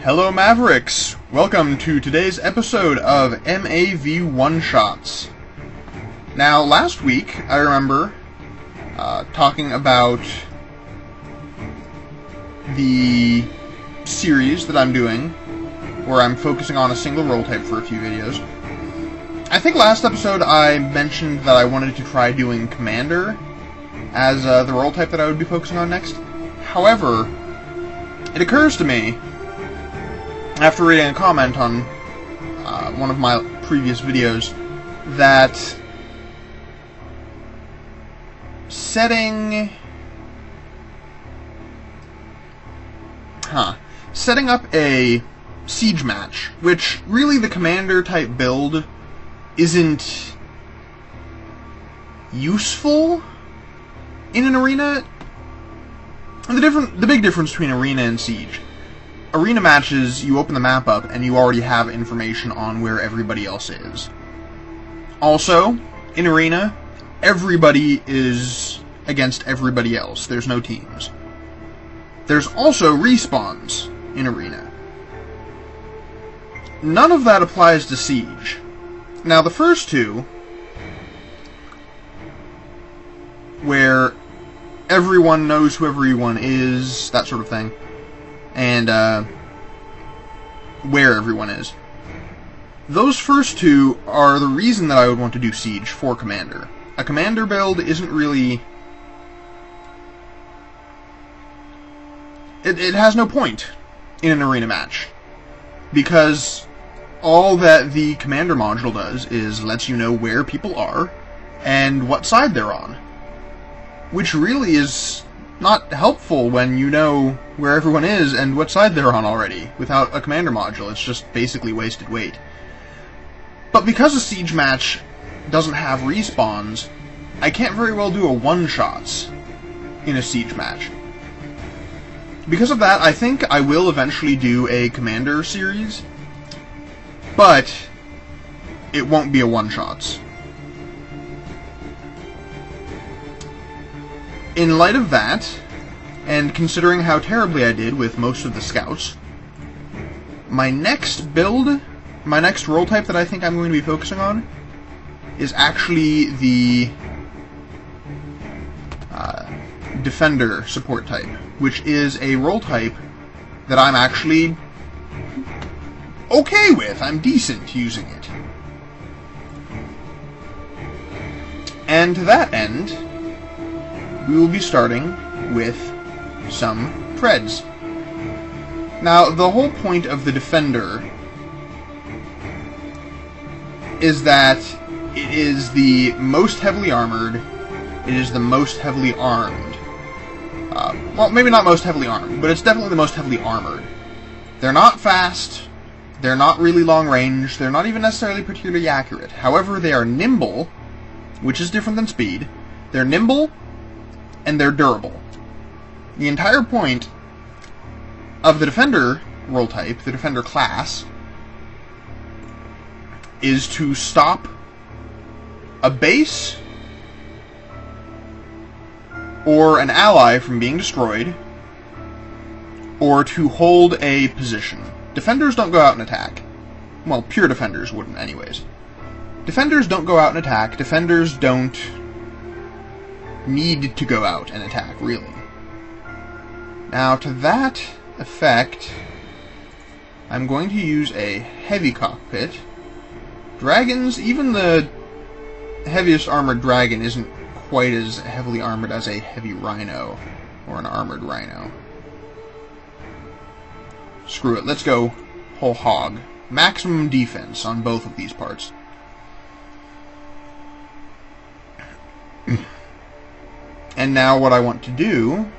Hello Mavericks! Welcome to today's episode of MAV Oneshots. Now, last week, I remember talking about the series that I'm doing, where I'm focusing on a single role type for a few videos. I think last episode I mentioned that I wanted to try doing Commander as the role type that I would be focusing on next. However, it occurs to me, after reading a comment on one of my previous videos, that setting up a siege match, which really the commander type build isn't useful in an arena. The big difference between arena and siege. Arena matches, you open the map up and you already have information on where everybody else is. Also, in arena, everybody is against everybody else. There's no teams. There's also respawns in arena. None of that applies to siege. Now, the first two, where everyone knows who everyone is, that sort of thing, and where everyone is. Those first two are the reason that I would want to do Siege for Commander. A Commander build isn't really... It has no point in an arena match, because all that the Commander module does is lets you know where people are and what side they're on, which really is not helpful when you know where everyone is and what side they're on already. Without a Commander module, it's just basically wasted weight. But because a siege match doesn't have respawns, I can't very well do a one-shots in a siege match. Because of that, I think I will eventually do a Commander series, but it won't be a one-shots. In light of that, and considering how terribly I did with most of the scouts, my next build, my next role type that I think I'm going to be focusing on, is actually the Defender support type, which is a role type that I'm actually okay with. I'm decent using it. And to that end, we will be starting with some Preds. Now, the whole point of the Defender is that it is the most heavily armored, it is the most heavily armed. Well, maybe not most heavily armed, but it's definitely the most heavily armored. They're not fast, they're not really long range, they're not even necessarily particularly accurate. However, they are nimble, which is different than speed. They're nimble, and they're durable. The entire point of the Defender role type, the Defender class, is to stop a base or an ally from being destroyed, or to hold a position. Defenders don't go out and attack. Well, pure defenders wouldn't anyways. Defenders don't go out and attack. Defenders don't need to go out and attack, really. Now, to that effect, I'm going to use a heavy cockpit. Dragons, even the heaviest armored dragon isn't quite as heavily armored as a heavy rhino, or an armored rhino. Screw it, let's go whole hog. Maximum defense on both of these parts. And now what I want to do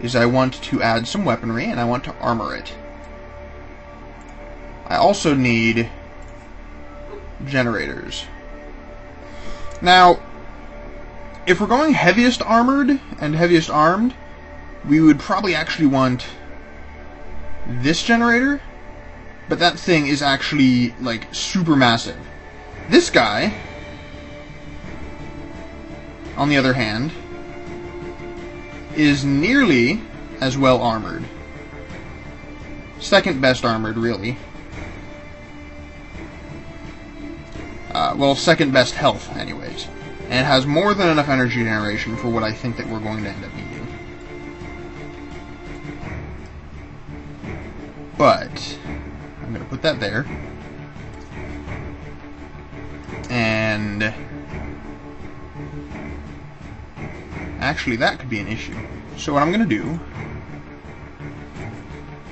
is I want to add some weaponry, and I want to armor it. I also need generators. Now, if we're going heaviest armored and heaviest armed, we would probably actually want this generator, but that thing is actually, like, super massive. This guy, on the other hand, is nearly as well armored. second best armored, really. Well, second best health, anyways. And it has more than enough energy generation for what I think that we're going to end up needing. But I'm going to put that there. And actually, that could be an issue. So what I'm going to do...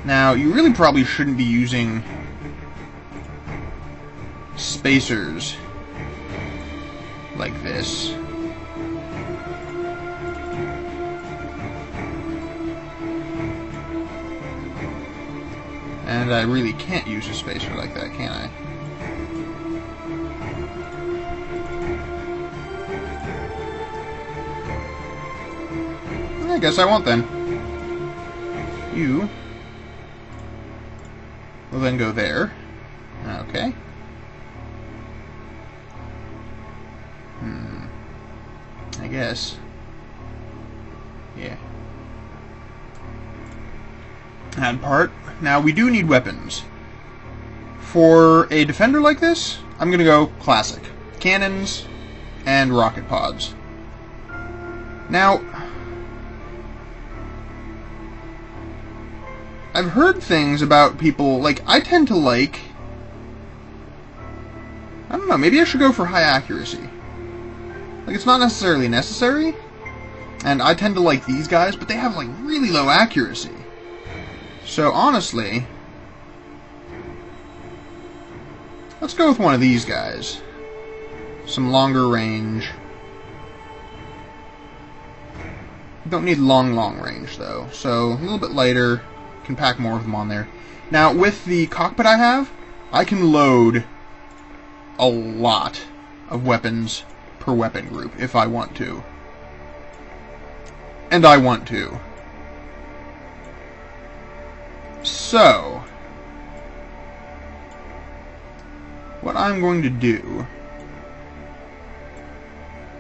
Now, you really probably shouldn't be using spacers like this. And I really can't use a spacer like that, can I? I guess I won't then. You will then go there. Okay. I guess. Yeah. Add part. Now, we do need weapons. For a defender like this, I'm going to go classic. Cannons and rocket pods. Now, I've heard things about people, like, I tend to like... I don't know, maybe I should go for high accuracy. Like, it's not necessarily necessary, and I tend to like these guys, but they have, like, really low accuracy. So, honestly, let's go with one of these guys. Some longer range. Don't need long range, though, so a little bit lighter. Can pack more of them on there. Now, with the cockpit I have, I can load a lot of weapons per weapon group if I want to. And I want to. So, what I'm going to do...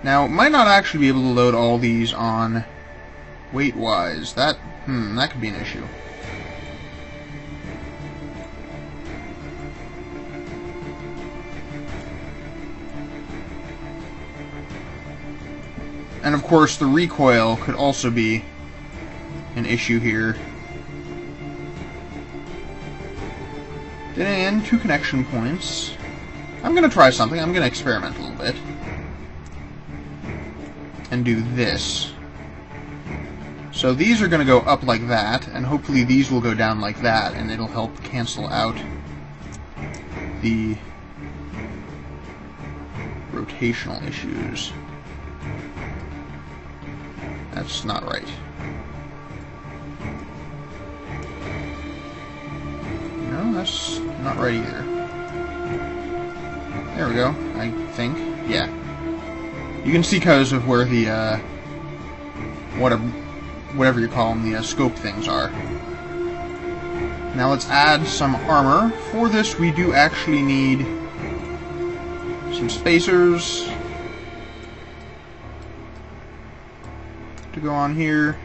Now, might not actually be able to load all these on weight-wise. That could be an issue. And of course, the recoil could also be an issue here. And 2 connection points. I'm going to try something. I'm going to experiment a little bit. And do this. So these are going to go up like that, and hopefully these will go down like that, and it'll help cancel out the rotational issues. That's not right. No, that's not right either. There we go, I think. Yeah. You can see because of where the, whatever you call them, the scope things are. Now let's add some armor. For this, we do actually need some spacers to go on here.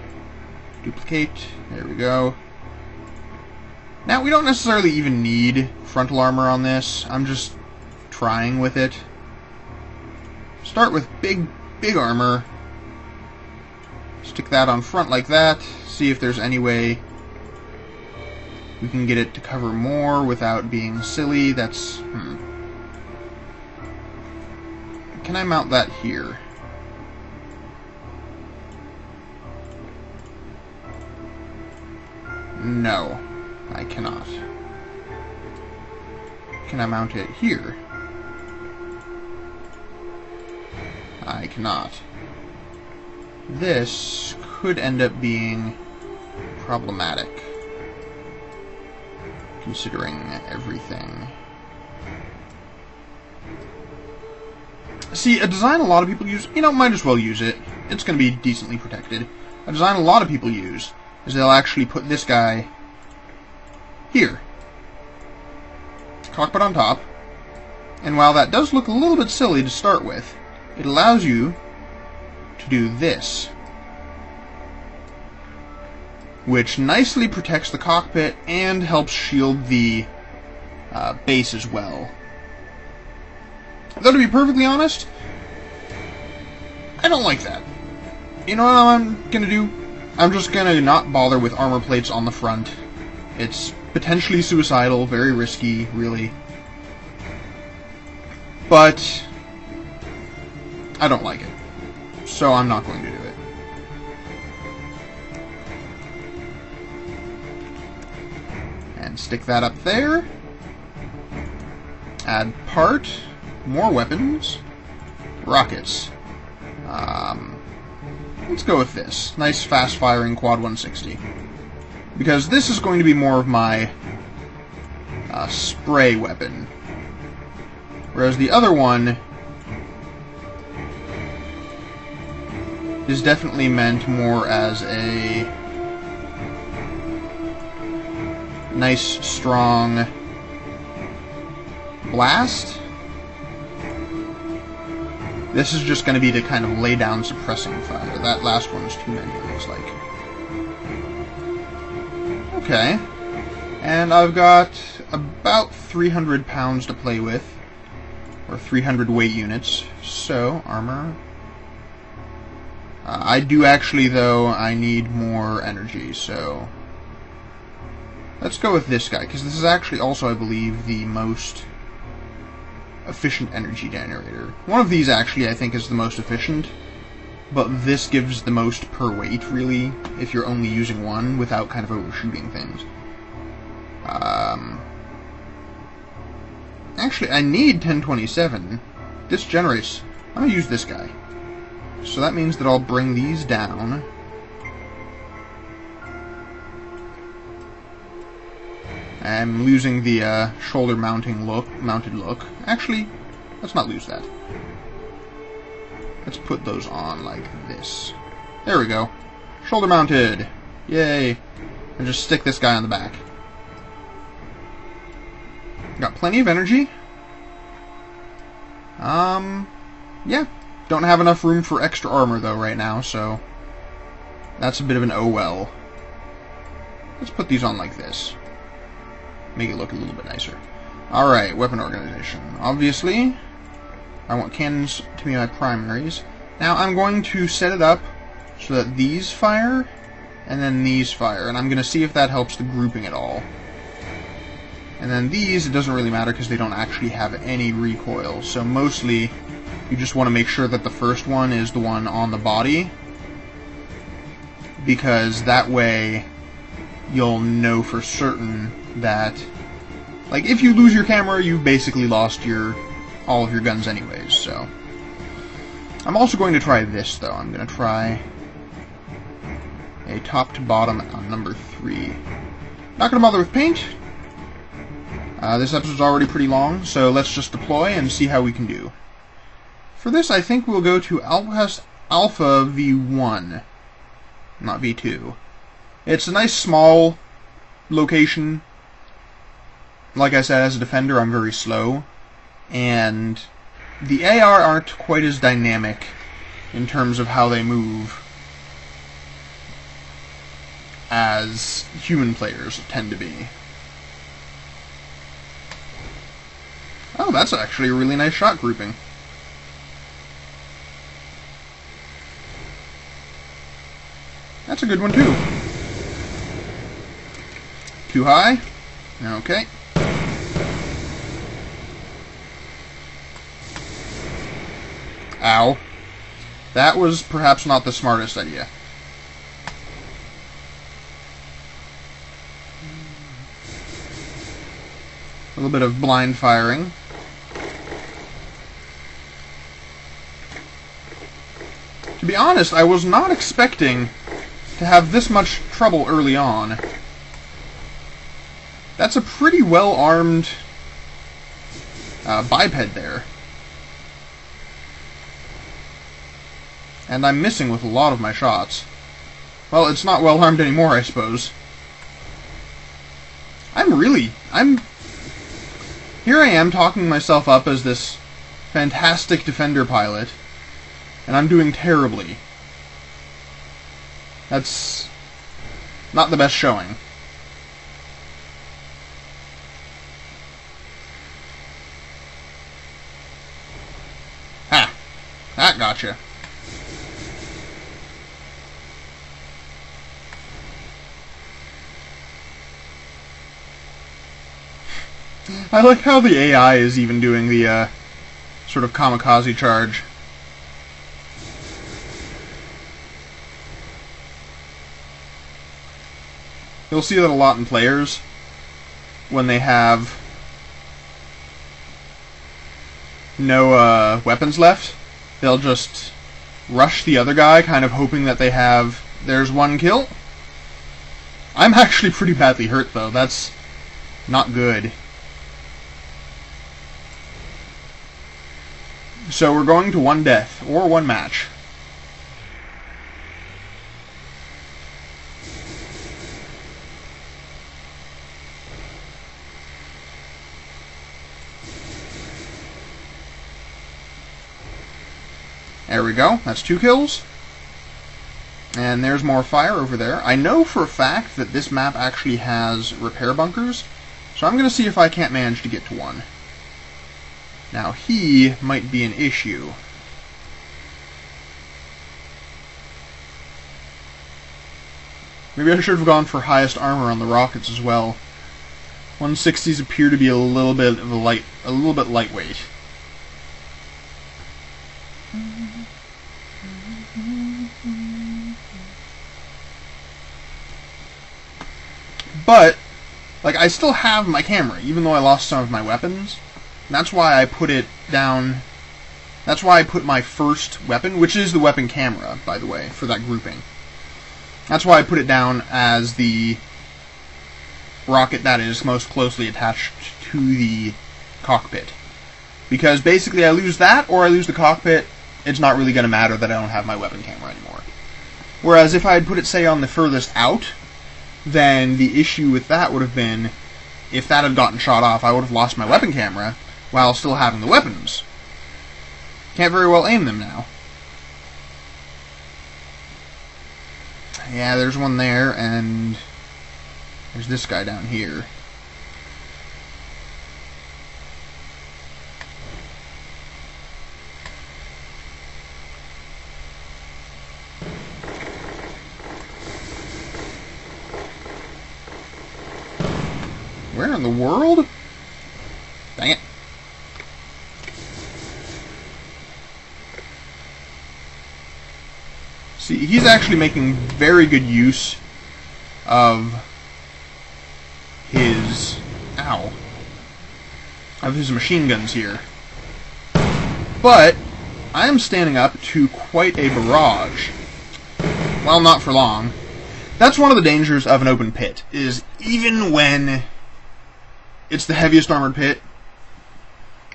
Duplicate. There we go. Now, we don't necessarily even need frontal armor on this. I'm just trying with it. Start with big armor. Stick that on front like that. See if there's any way we can get it to cover more without being silly. That's... Can I mount that here? No, I cannot. Can I mount it here? I cannot. This could end up being problematic, considering everything. See, a design a lot of people use, might as well use it. It's going to be decently protected. A design a lot of people use is they'll actually put this guy here. Cockpit on top. And while that does look a little bit silly to start with, it allows you to do this. which nicely protects the cockpit and helps shield the base as well. Though, to be perfectly honest, I don't like that. You know what I'm gonna do? I'm just gonna not bother with armor plates on the front. It's potentially suicidal, very risky, really. But I don't like it, so I'm not going to do it. And stick that up there. Add part. More weapons. Rockets. Let's go with this. Nice fast-firing Quad 160. Because this is going to be more of my spray weapon. Whereas the other one is definitely meant more as a nice, strong blast. This is just going to be to kind of lay down suppressing fire. That last one's too many, it looks like. Okay. And I've got about 300 pounds to play with. Or 300 weight units. So, armor. I do actually, though, I need more energy, so let's go with this guy, because this is actually also, I believe, the most efficient energy generator. One of these, actually, I think is the most efficient, but this gives the most per weight, really, if you're only using one without kind of overshooting things. Actually, I need 1027. This generates... I'm going to use this guy. So that means that I'll bring these down. I'm losing the shoulder mounted look. Actually, let's not lose that. Let's put those on like this. There we go. Shoulder mounted. Yay. And just stick this guy on the back. Got plenty of energy. Yeah. Don't have enough room for extra armor, though, right now, so that's a bit of an oh well. Let's put these on like this. Make it look a little bit nicer. Alright, weapon organization. Obviously, I want cannons to be my primaries. Now, I'm going to set it up so that these fire, and then these fire, and I'm going to see if that helps the grouping at all. And then these, it doesn't really matter because they don't actually have any recoil, so mostly you just want to make sure that the first one is the one on the body, because that way you'll know for certain that, like, if you lose your camera, you've basically lost all of your guns anyways, so. I'm also going to try this, though. I'm going to try a top to bottom on number 3. Not going to bother with paint. This episode's already pretty long, so let's just deploy and see how we can do. For this, I think we'll go to Alpha V1, not V2. It's a nice small location. Like I said, as a defender, I'm very slow, and the AR aren't quite as dynamic in terms of how they move as human players tend to be. Oh, that's actually a really nice shot grouping. That's a good one, too. Too high? Okay. Ow. That was perhaps not the smartest idea. A little bit of blind firing. To be honest, I was not expecting to have this much trouble early on. That's a pretty well-armed biped there. And I'm missing with a lot of my shots. Well, it's not well-armed anymore, I suppose. Here I am talking myself up as this fantastic defender pilot, and I'm doing terribly. That's Not the best showing. Ha! That gotcha. I like how the AI is even doing the, sort of kamikaze charge. You'll see that a lot in players when they have no weapons left. They'll just rush the other guy, kind of hoping that they have... There's one kill. I'm actually pretty badly hurt, though. That's not good. So we're going to one death, or one match. There we go. That's 2 kills. And there's more fire over there. I know for a fact that this map actually has repair bunkers, so I'm going to see if I can't manage to get to one. Now, he might be an issue. Maybe I should have gone for highest armor on the rockets as well. 160s appear to be a little bit lightweight. But, like, I still have my camera, even though I lost some of my weapons. That's why I put it down... That's why I put my first weapon, which is the weapon camera, by the way, for that grouping. That's why I put it down as the rocket that is most closely attached to the cockpit. Because basically I lose that, or I lose the cockpit, it's not really going to matter that I don't have my weapon camera anymore. Whereas if I had put it, say, on the furthest out, then the issue with that would have been, if that had gotten shot off, I would have lost my weapon camera, while still having the weapons. Can't very well aim them now. Yeah, there's one there, and there's this guy down here. Where in the world? Dang it. See, he's actually making very good use of his... Ow. Of his machine guns here. But I am standing up to quite a barrage. Well, not for long. That's one of the dangers of an open pit, is even when it's the heaviest armored pit,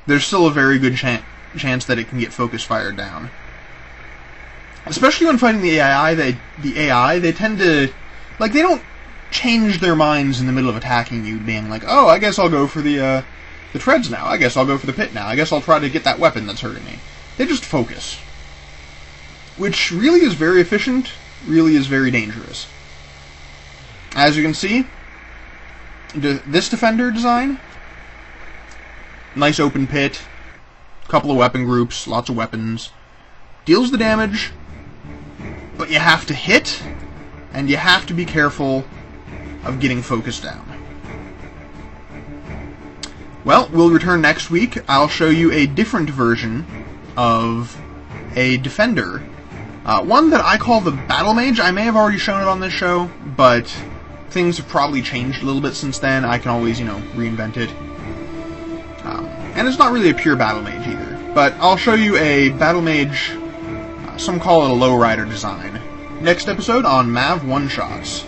there's still a very good chance that it can get focus fired down. Especially when fighting the AI, they tend to, like, they don't change their minds in the middle of attacking you, being like, oh, I guess I'll go for the treads now, I guess I'll go for the pit now, I guess I'll try to get that weapon that's hurting me. They just focus. Which really is very efficient, really is very dangerous. As you can see, this defender design, nice open pit, couple of weapon groups, lots of weapons, deals the damage, but you have to hit, and you have to be careful of getting focused down. Well, we'll return next week. I'll show you a different version of a defender. One that I call the Battle Mage. I may have already shown it on this show, but things have probably changed a little bit since then. I can always, reinvent it. And it's not really a pure Battle Mage either. But I'll show you a Battle Mage, some call it a lowrider design, next episode on MAV Oneshots.